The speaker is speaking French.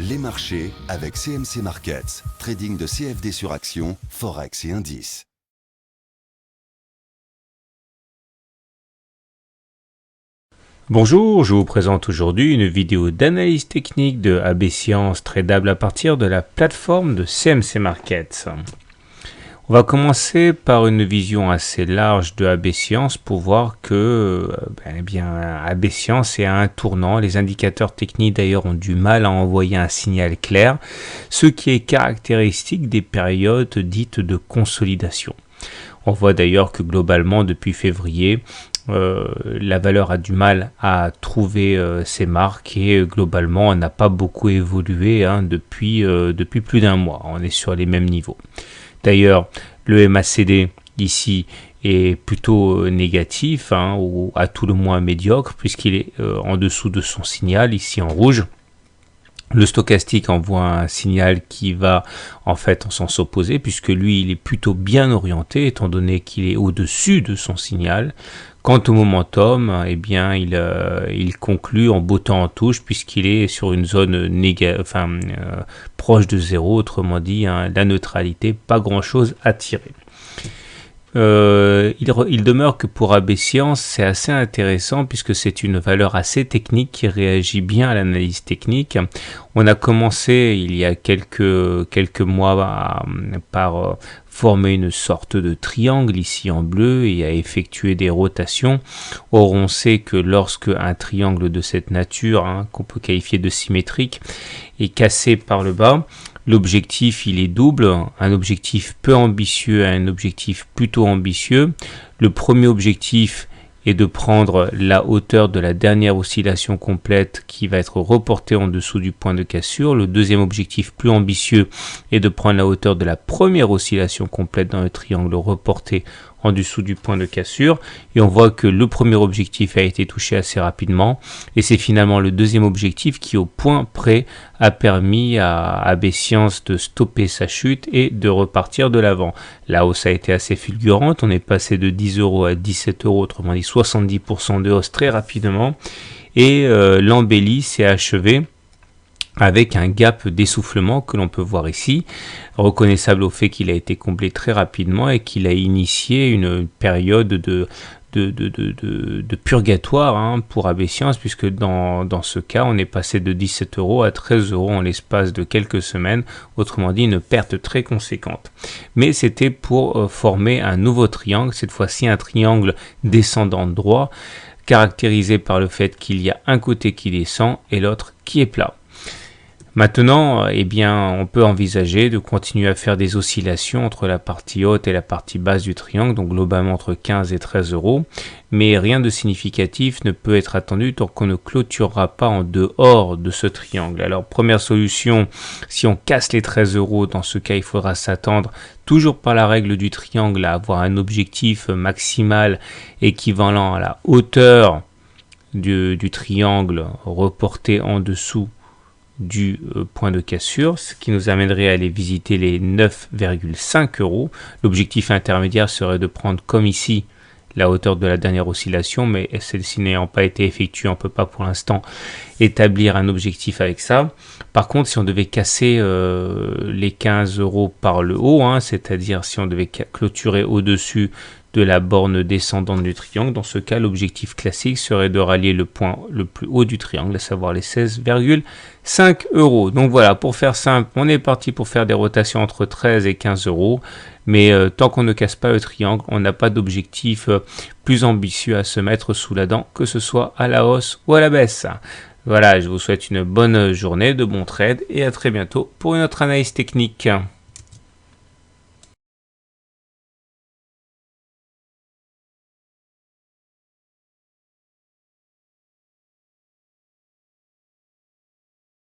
Les marchés avec CMC Markets, trading de CFD sur action, Forex et indices. Bonjour, je vous présente aujourd'hui une vidéo d'analyse technique de AB Science tradable à partir de la plateforme de CMC Markets. On va commencer par une vision assez large de AB Science pour voir que AB Science est à un tournant. Les indicateurs techniques d'ailleurs ont du mal à envoyer un signal clair, ce qui est caractéristique des périodes dites de consolidation. On voit d'ailleurs que globalement depuis février, la valeur a du mal à trouver ses marques et globalement elle n'a pas beaucoup évolué depuis plus d'un mois. On est sur les mêmes niveaux. D'ailleurs, le MACD ici est plutôt négatif ou à tout le moins médiocre puisqu'il est en dessous de son signal ici en rouge. Le stochastique envoie un signal qui va en fait en sens opposé puisque lui il est plutôt bien orienté étant donné qu'il est au-dessus de son signal. Quant au momentum, eh bien il conclut en bottant en touche puisqu'il est sur une zone proche de zéro, autrement dit la neutralité, pas grand chose à tirer. Il demeure que pour AB Science, c'est assez intéressant puisque c'est une valeur assez technique qui réagit bien à l'analyse technique. On a commencé il y a quelques mois par former une sorte de triangle ici en bleu et à effectuer des rotations. Or, on sait que lorsque un triangle de cette nature, qu'on peut qualifier de symétrique, est cassé par le bas, l'objectif il est double, un objectif peu ambitieux et un objectif plutôt ambitieux. Le premier objectif est de prendre la hauteur de la dernière oscillation complète qui va être reportée en dessous du point de cassure. Le deuxième objectif plus ambitieux est de prendre la hauteur de la première oscillation complète dans le triangle reporté en dessous du point de cassure, et on voit que le premier objectif a été touché assez rapidement et c'est finalement le deuxième objectif qui au point près a permis à AB Science de stopper sa chute et de repartir de l'avant. La hausse a été assez fulgurante, on est passé de 10 € à 17 €, autrement dit 70% de hausse très rapidement, et l'embellie s'est achevée avec un gap d'essoufflement que l'on peut voir ici, reconnaissable au fait qu'il a été comblé très rapidement et qu'il a initié une période de purgatoire pour AB Science, puisque dans ce cas, on est passé de 17 € à 13 € en l'espace de quelques semaines, autrement dit une perte très conséquente. Mais c'était pour former un nouveau triangle, cette fois-ci un triangle descendant droit, caractérisé par le fait qu'il y a un côté qui descend et l'autre qui est plat. Maintenant, on peut envisager de continuer à faire des oscillations entre la partie haute et la partie basse du triangle, donc globalement entre 15 et 13 €, mais rien de significatif ne peut être attendu tant qu'on ne clôturera pas en dehors de ce triangle. Alors, première solution, si on casse les 13 €, dans ce cas, il faudra s'attendre, toujours par la règle du triangle, à avoir un objectif maximal équivalent à la hauteur du triangle reporté en dessous du point de cassure, ce qui nous amènerait à aller visiter les 9,5 €. L'objectif intermédiaire serait de prendre comme ici la hauteur de la dernière oscillation, mais celle-ci n'ayant pas été effectuée, on ne peut pas pour l'instant établir un objectif avec ça. Par contre, si on devait casser les 15 € par le haut, c'est-à-dire si on devait clôturer au-dessus de la borne descendante du triangle, dans ce cas, l'objectif classique serait de rallier le point le plus haut du triangle, à savoir les 16,5 €. Donc voilà, pour faire simple, on est parti pour faire des rotations entre 13 et 15 €, mais tant qu'on ne casse pas le triangle, on n'a pas d'objectif plus ambitieux à se mettre sous la dent, que ce soit à la hausse ou à la baisse. Voilà, je vous souhaite une bonne journée, de bons trades et à très bientôt pour une autre analyse technique.